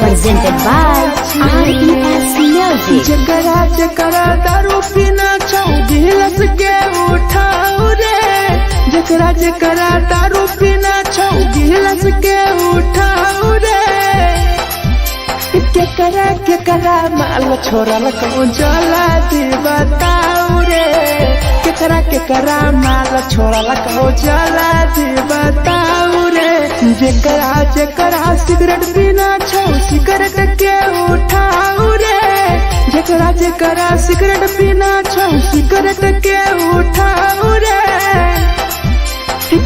Presented by RES Music. जकरा जकरा दारू पीना चाहूं गिलास के उठाओ रे, जकरा जकरा दारू पीना चाहूं गिलास के उठाओ रे। केकरा माल छोड़ल कहूं जला दी बताओ रे, केकरा माल छोड़ल कहूं जला दी बताओ रे। जकरा जकरा सिगरेट पीना चाहूं सिगरेट के उठाओ रे, जकरा जकरा सिगरेट पीना चाहूं सिगरेट के उठाओ रे।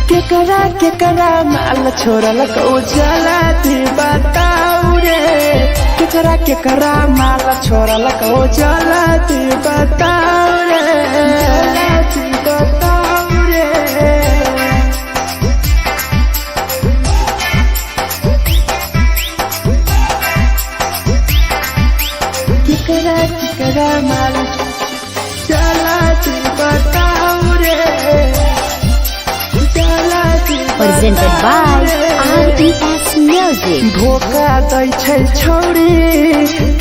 केकरा माल छोड़ल कहूं जला दी बताओ रे, केकरा माल छोड़ल कहूं जला दी बताओ रे, जला दी बताओ रे। केकरा माल जला दी बताओ रे, जला दी। Presented by RES Music. धोखा दै छै छौरी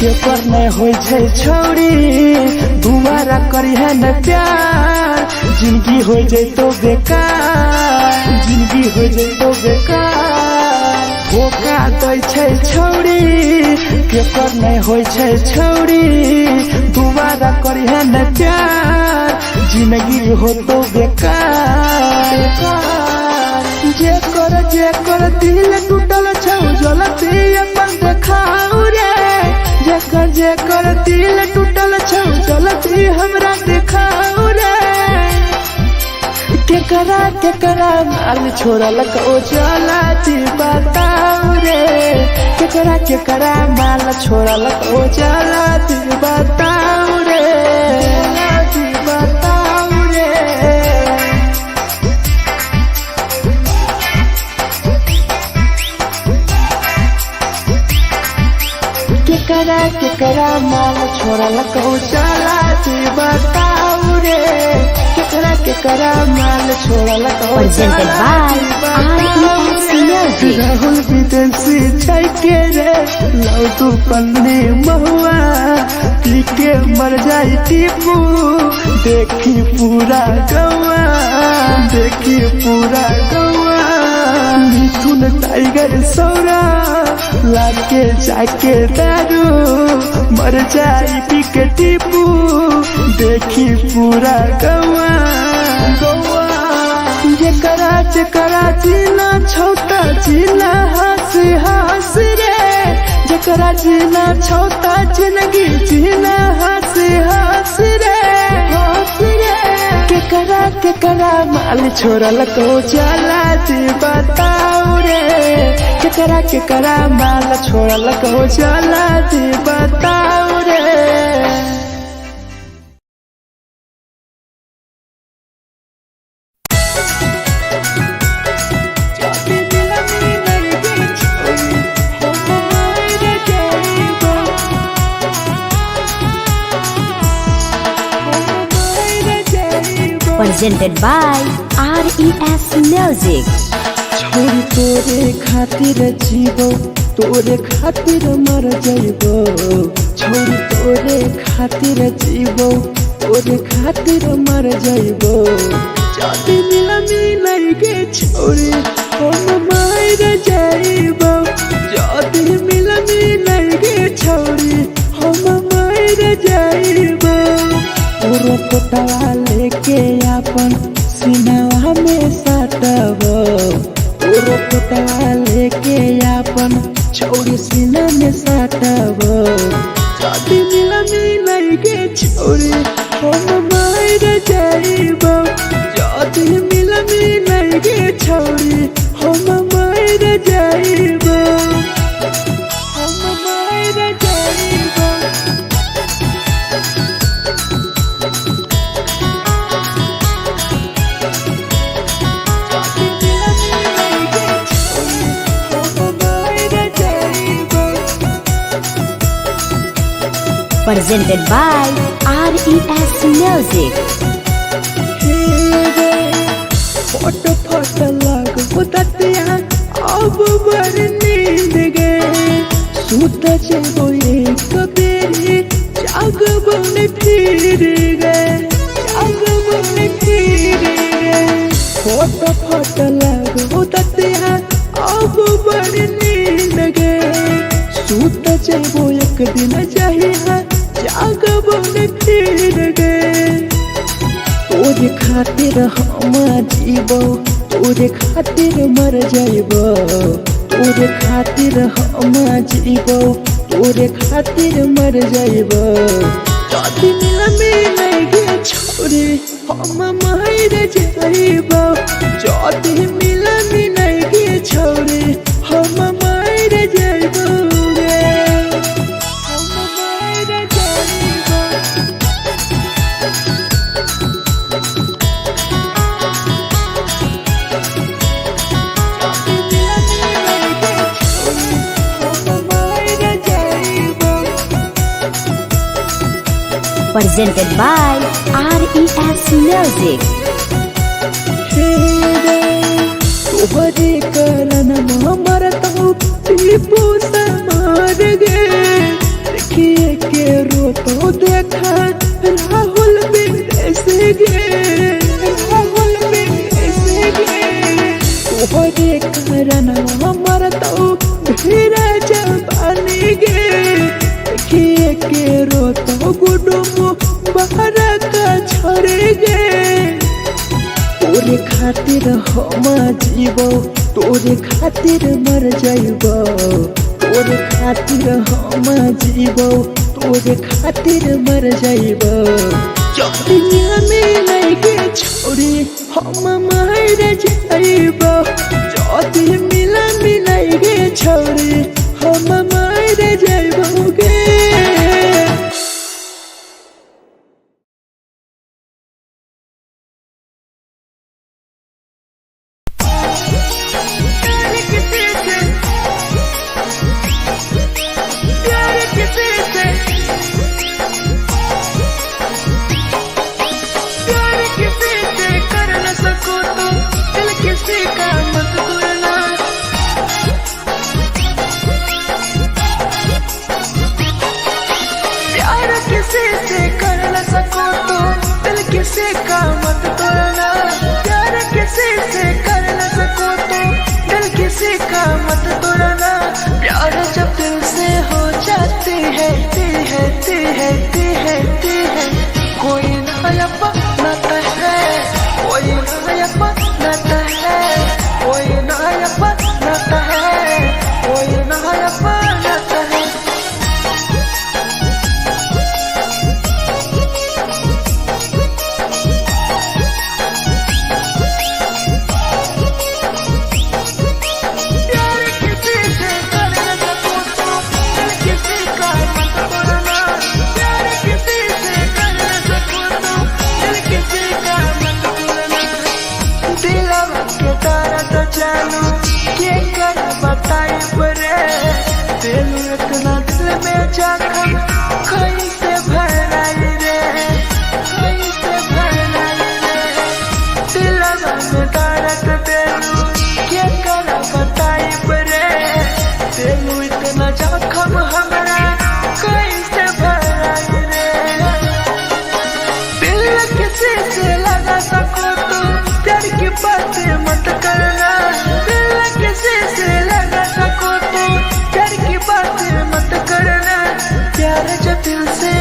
केकर नहीं होय छै छौरी, दुबारा करिहे न प्यार जिंदगी हो जैतो बेकार, जिंदगी हो जैतो बेकार। धोखा दै छै छौरी केकर नहीं होय छै छौरी, दुबारा करिहे न प्यार जिंदगी हो तो बेकार। जेकर दिल टूटल छौ जलती अपन देखाओ रे, जेकर दिल टूटल छौ जलती हमरा देखाओ रे। केकरा माल छोड़ल कहूं जला दी बताओ रे, केकरा माल छोड़ल कहूं जला दी बताओ रे, जला दी बताओ रे। केकरा माल छोड़ल कहूं जला दी बताओ रे, केकरा माल छोड़ल कहूं Presented by RES Music. Rahul विदेशी छै के रे लौ तू पन्नी महुआ, पी के मर जाई टीपू देखी पूरा गौआ, देखी पूरा गौआ। मिथुन टाइगर सौरा लाके जाके दारू मर जाई पी के टीपू देखी पूरा गौआ, गौआ। जकरा जीना छोटा जीना हंसी हंसी रे, जकरा जीना छोटा जिंदगी जीना हंसी हंसी रे, हंसी रे। केकरा माल छोड़ल कहूं जला दी बताओ रे, केकरा माल छोड़ल कहूं जला दी बताओ रे। Presented by RES Music. छोरी तोरे खातिर जीवो तोरे खातिर मर जाइबो, छोरी तोरे खातिर जीवो तोरे खातिर मर जाइबो। जाति मिलनी नहीं गे छोरी हम मर जाइबो, जाति मिलनी नहीं गे छोरी हम मर जाइबो। तोरो फोटवा लेके अपन सीनावा में सटबो, तोरो फोटवा लेके अपन छौरी सीना में सटबो। जाति मिलनी नहीं गे छोरी हम मर जाइबो, जाति मिलनी नहीं गे छोरी हम मर जाइबो, हम मर जाइबो। जाति मिलनी नहीं गे छोरी Presented by RES Music. Photo photo लागो ततिया अब बर नींद गए सूत जेबो एक बेरी जागबो ने फिर गए फोटो फोटो लागो ततिया अब बर नींद गए सूत जेबो एक दिन चाहिए जागबो ने फिर गए तोरे खातिर हम जीबो तोरे खातिर मर जाइबो तोरे खातिर हम जीबो तोरे खातिर मर जाइबो जदी मिल गे छोरे हम मर जाइबो जदी मिल गे छोरे हम मर जाइबो रे हम मर जाइबो Presented by RES Music. तोहरे कारण मरत हूँ टीपू समार गे देखिए के रोतो देखा राहुल विदेश गे तोहरे कारण मरत हूँ भीरा जवानी गे देखिए के रोतो गुडुमो बाहर का छोड़े गे तोरे खातिर हम जीबो तोरे खातिर मर जाइबो तोरे खातिर हम जीबो तोरे खातिर मर जाइबो जदी मिल गे छोरी हम मर जाइबो जदी मिल गे छोरी हम मर जाइबो गे किसी का मत तोड़ना प्यार किसी से कर न सको तो दिल किसी का मत तोड़ना प्यार जब दिल से हो जाती है कोई नया बनाता है कोई नया बनाता है कोई नया बनाता है कोई नया बनाता है इतना दिल में जख्म कहीं से भराई रे कैसे भराई रे दिलवा में दर्द देलू क्या कर बताई रे देलू इतना जख्म हमरा कैसे भराई रे दिल किसी से लगा सको तो प्यार की बातें मत करना दिल किसी से लगा सको तो प्यार की बातें मत करना प्यार जब दिल से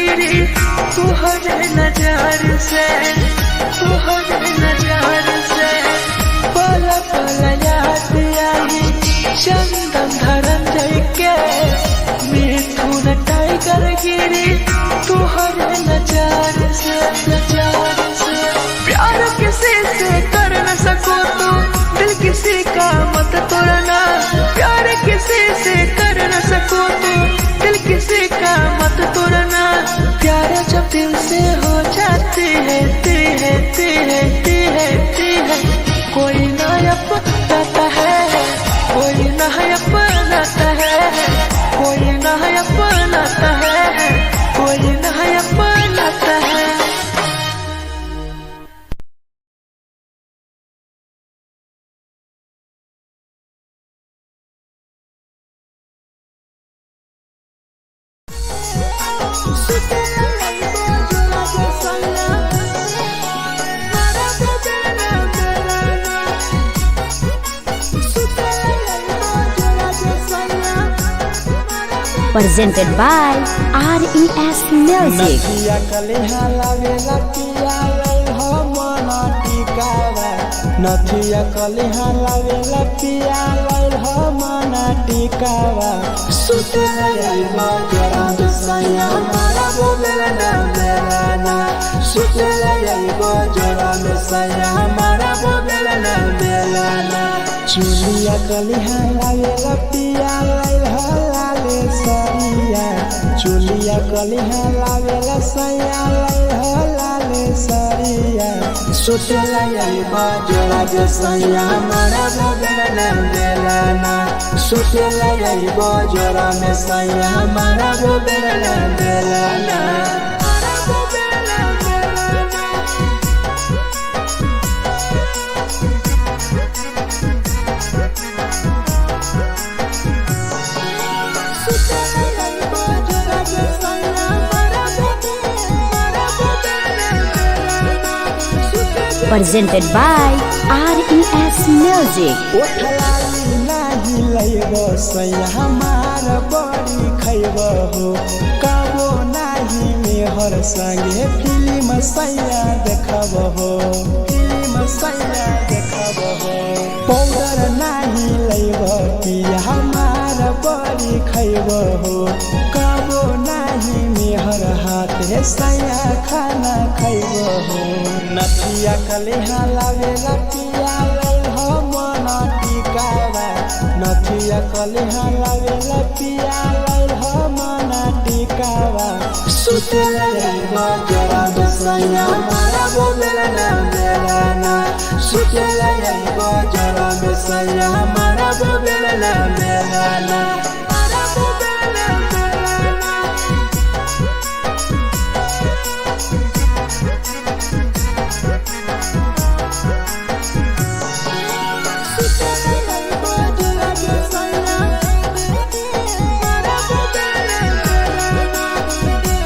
गिरी तुहरे नजर से, तुहरे नजर से। पल पल याद आई चंदन धरंजय के, मिथुन टाइगर गिरी तुहरे नजर से, नजर से। प्यार किसी से कर न सको तो दिल किसी का मत तोड़ना, प्यार किसी से कर न सको तो दिल किसी का मत तोड़ना। प्यार जब दिल से हो जाती है कोई ना अपनाता है, कोई ना अपनाता है, कोई ना अपनाता है, कोई ना अपनाता है। Presented by RES Music. नथिया कलिहा लावेला पिया लई हो मना टिकावा, नथिया कलिहा लावेला पिया लई हो मना टिकावा। सुते लई बजरा सैया मारा बोलेला ना मेलाना, सुते लई बजरा सैया मारा बोलेला ना मेलाना। चुलिया कलिहा लावेला पिया लई हो लाले सरिया, चुलिया कलिहा लावेला सैया लई हो लाले सरिया। सुते लई बजरा सैया मारा बोलेला ना मेलाना, सुते लई बजरा सैया मारा बोलेला ना Melana. Presented by RES Music. ओठलाली नाही लइबो सैया हमार बड़ी खइबो हो, कबो नाही मेहर संगे फिल्म सैया देखबो हो, फिल्म सैया देखबो हो। पाउडर नाही लइबो पिया हमार बड़ी खइबो हो, कबो नाही मेहर हाथे सैया खाना खइबो हो। नथिया कलिहा लावेला पिया लई हो मना टिकावा, नथिया कलिहा लावेला पिया लई हो मना टिकावा। सुते लई बजरा सैया मारा बोलेला ना मेलाना, सुते लई बजरा सैया मारा बोलेला ना Melana.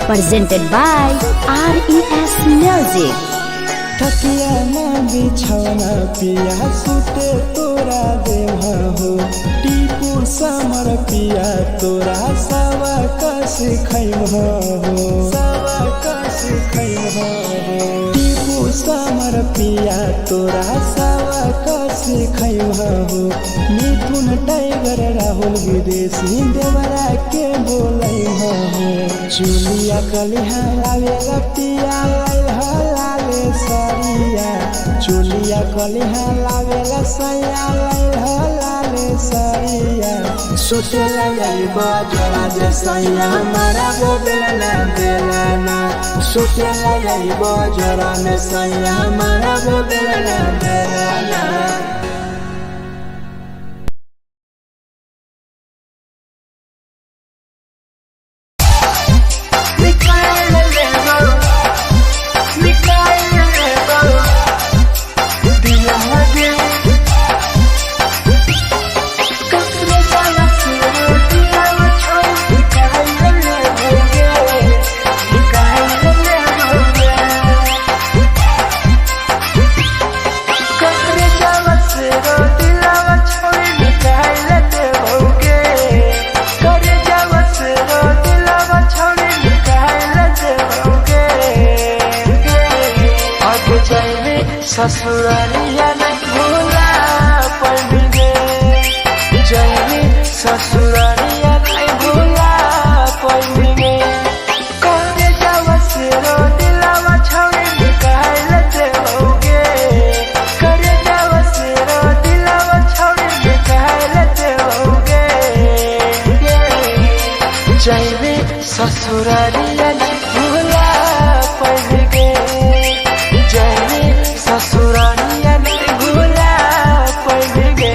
Presented by RES Music. तकिया ना बिछौना पिया सुते तोरा देवा हो, टीपू समर पिया तोरा सवा कस खैबो हो, सवा कस खैबो हो। टीपू समर पिया तोरा सवा कस खैबो हो। मिथुन टाइगर राहुल विदेशी देवरा के बोलै हो। चुलिया कलिहा लावेला पिया लई हो लाले सरिया, चुलिया कलिहा लावेला सैया लई हो लाले सरिया। सुते लई बजरा सैया मारा बोलेला ना मेलाना, सुते लई बजरा सैया मारा बोलेला ना मेलाना। आगे जाए ससुरारिया नहीं भूला पड़ेंगे जाए ससुरारिया नहीं भूला पड़ेंगे करे जावा से रो दिलावा छौड़ी निकाल देओगे करे जावा से रो दिलावा छौड़ी निकाल देओगे जाए ससुरारिया नहीं भूला पड़ेंगे जाए ससुरारिया नहीं भूला पड़ेंगे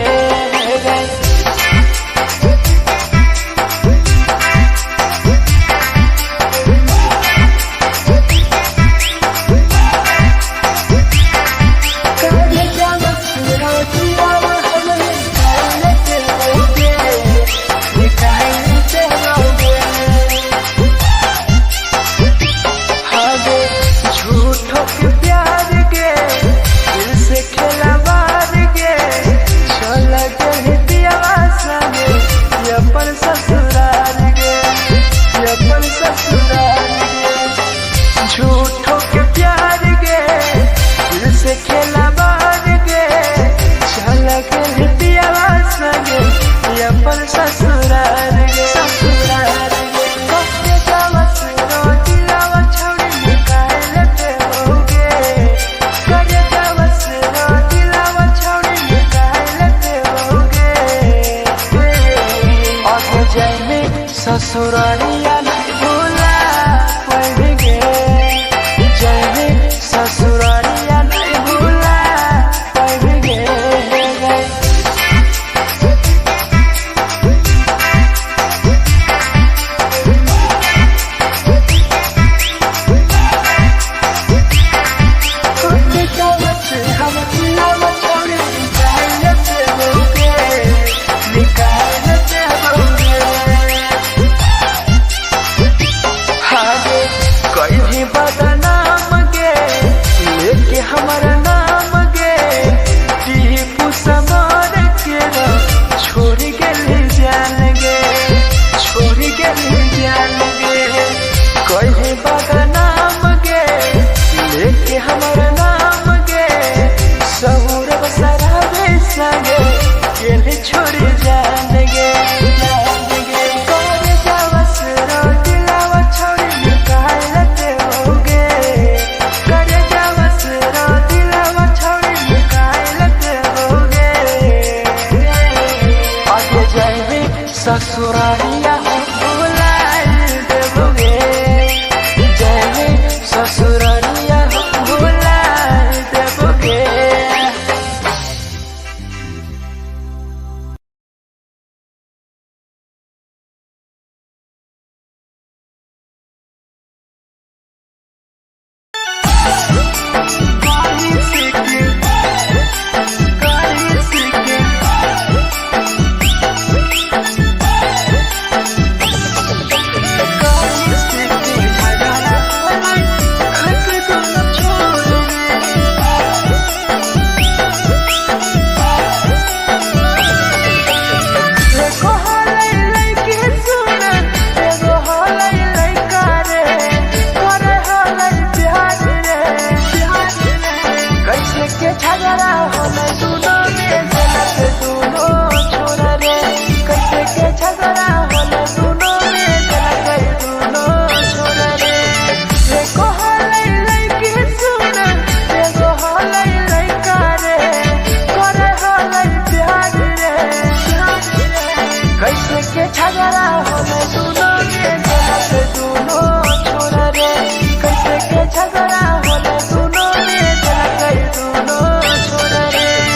झूठों के प्यार गे दिल से खेला बार गे चल के दियावा संगे अपन ससुराल गे ससुराल गे कब जावा सुनो दिलावा छौड़ी निकाल देओगे कर जावा सुनो दिलावा छौड़ी निकाल देओगे आगे जाए ससुरालिया नहीं भूला पड़ेंगे ससुरारिया नहीं भूला पड़ेंगे कोई भी बदनाम गे लेके हमारा नाम गे टीपू समर के छोड़ के जान गे छोड़ के जान गे कोई भी बदनाम गे लेके हमारा नाम गे सहूर बसरावे संगे के छोड़ जान गे ससुरारिया भूला देओगे जाए ससुरारिया भूला देओगे झगड़ा होले दोनों में जला गई दोनों छोड़ रे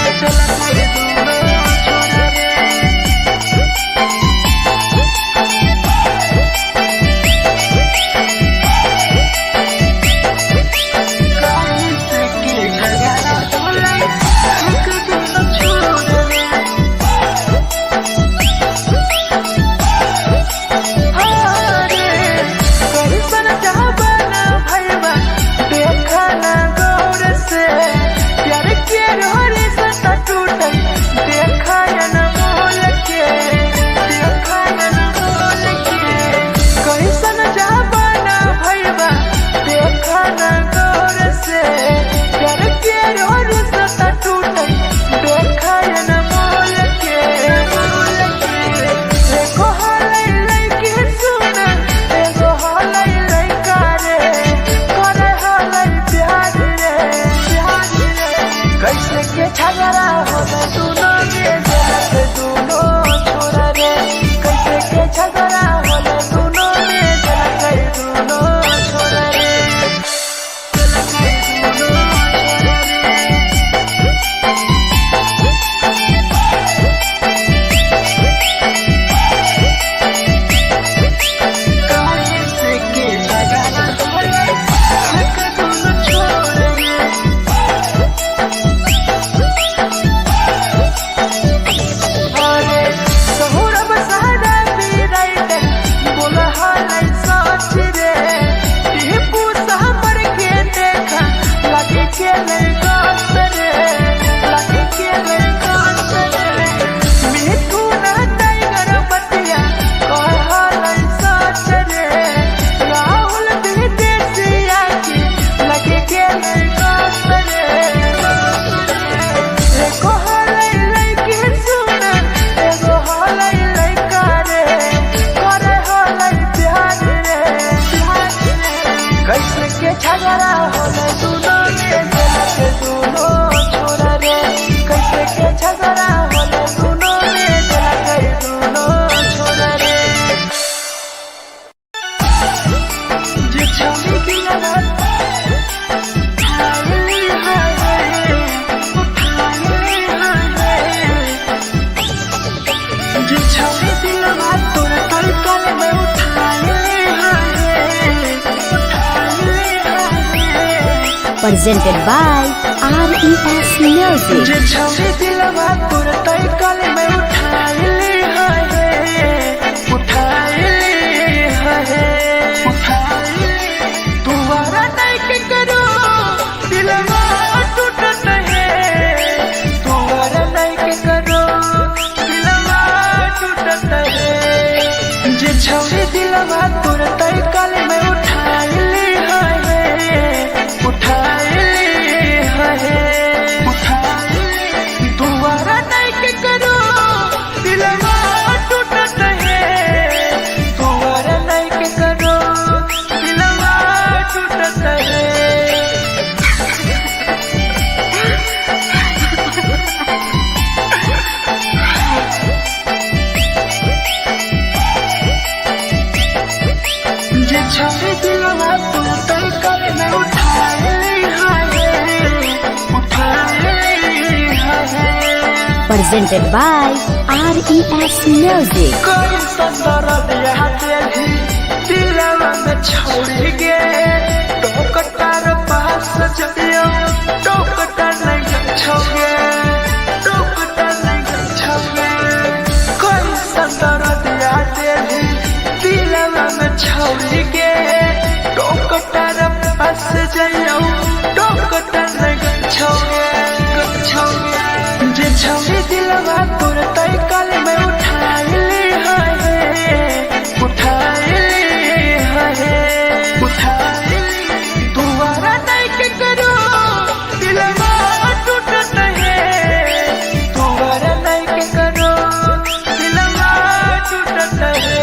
के लगा रे लगे के लगा रे मीठू ना टाइगर बतिया कहल सच रे राहुल विदेशिया के लगे के लगा रे एको हलै लइके सुन एगो हलै लइका रे करे हलै प्यार रे कैसे के झगड़ा होले दुनो में के दुनो छोरा रे कैसे के झगड़ा होले दुनो में के दुनो छोरा रे जे छवि दिलवा थाली हाय थाली हाय जे छवि दिलवा तोर तलकल में उठाए Presented by RES Music. जे छवि दिलवा तोर तलकल में उठाए तुम्हारा नहीं के करो दिलवा टूटत है तुम्हारा नहीं के करो दिलवा टूटत है जे छवि दिलवा तोर तलकल में उठाए तुम्हारा नहीं के करो दिलवा टूटत है तुम्हारा नहीं के करो दिलवा टूटत है जे छवि दिलवा तू तलकल में उठाए Presented by RES Music. कोई संदर दिया तेरी दिलवा में छोड़ के टोकटार पास चलियो टोकटार नहीं छोगे टोकटार नहीं छोगे कोई संदर दिया तेरी दिलवा में छोड़ के टोकटार पास चलियो टोकटार नहीं छोगे जे छवि दिलवा तोर तलकल में उठाए तुम्हारा नहीं के करो दिलवा टूटत है तुम्हारा नहीं के करो दिलवा टूटत है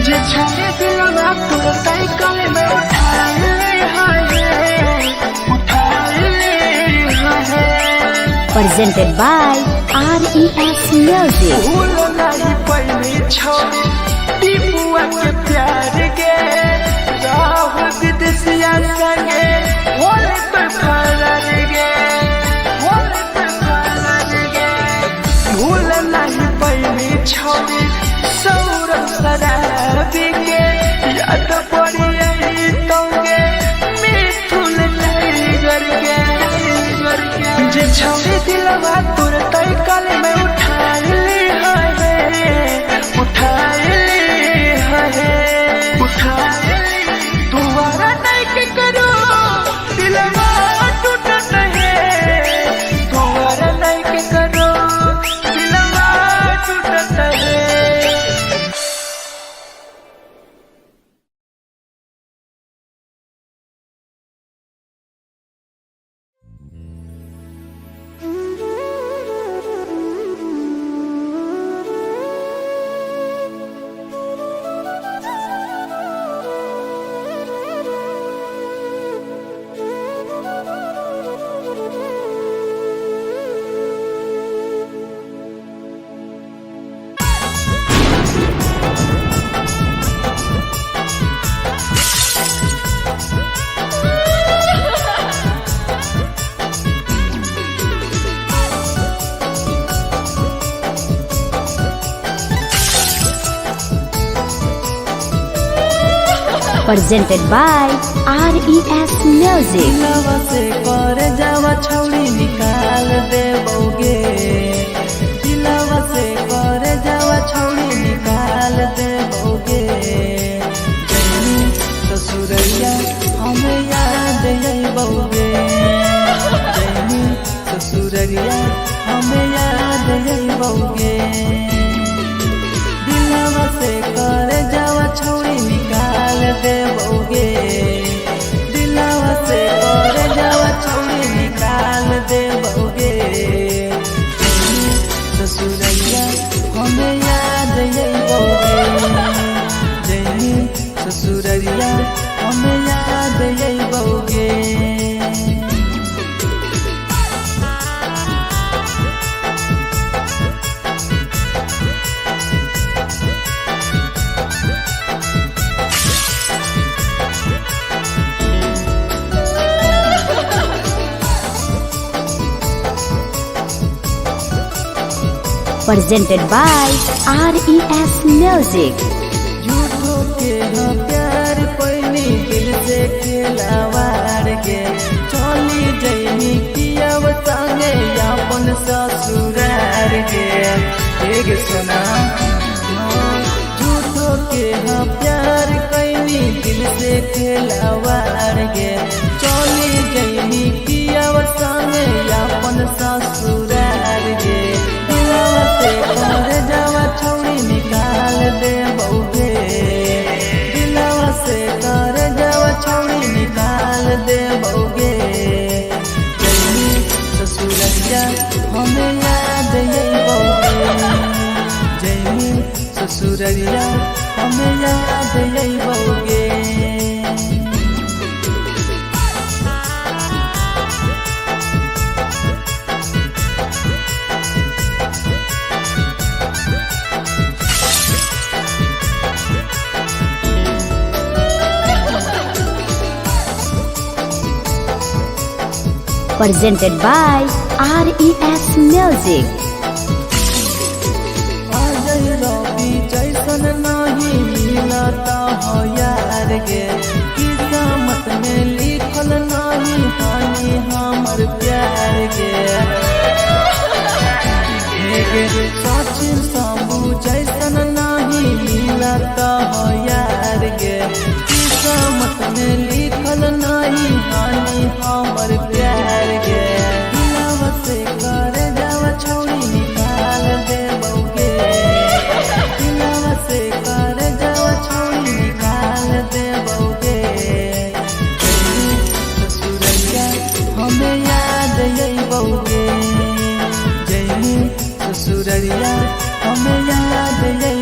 जे छवि दिलवा तोर तलकल में उठाए Presented by RES Music. भूल नहीं पहली छवि टीपुआ के प्यार के राहुल विदेशिया संगे होले तो फरार गे होले तो फरार गे भूल नहीं पहली छवि सौरभ शराबी के याद पड़ी यही तोगे मिथुन टाइगर के जे छवि दिलवा तोर तलकल में उठाए तुम्हारा नहीं के करो दिलवा टूटत है तुम्हारा नहीं के करो दिलवा टूटत है presented by RES Music. लवा से कर जावा छौड़ी निकाल देबोगे बौगे दिलवा से कर जावा छौड़ी निकाल दे बौगे दिलवा से कर जावा छौड़ी निकाल दे बौगे ससुरैया हमें याद यही बौगे जैनी ससुरैया हमें याद यही बौगे presented by RES Music. झूठो के हाँ प्यार पैनी दिल से खिलावार के चली जैनी किया संगे अपन ससुरार के एक सुना झूठो के हाँ प्यार कैनी दिल से खिलावार के चली जैनी किया संगे अपन ससुरार के कर जावा छौड़ी निकाल दे बौगे दिलवा से कर जावा छौड़ी निकाल दे बौगे जैनी ससुरैया हमें याद यही बौगे जैनी ससुरैया हमें याद यही बौगे Presented by RES Music. Ajay रवि जैसन नहीं मिलता हो यार गे किस्मत में लिखल नहीं हानि हमर प्यार गे सचिन साबू जैसन नहीं मिलता हो यार गे किस्मत में लिखल नहीं हानि हमर प्यार गे दिलवा से कर जावा छौड़ी निकाल दे बौगे दिलवा से कर जावा छौड़ी निकाल दे बौगे ससुरैया हमें याद यही बौगे जैनी ससुरैया हमें याद यही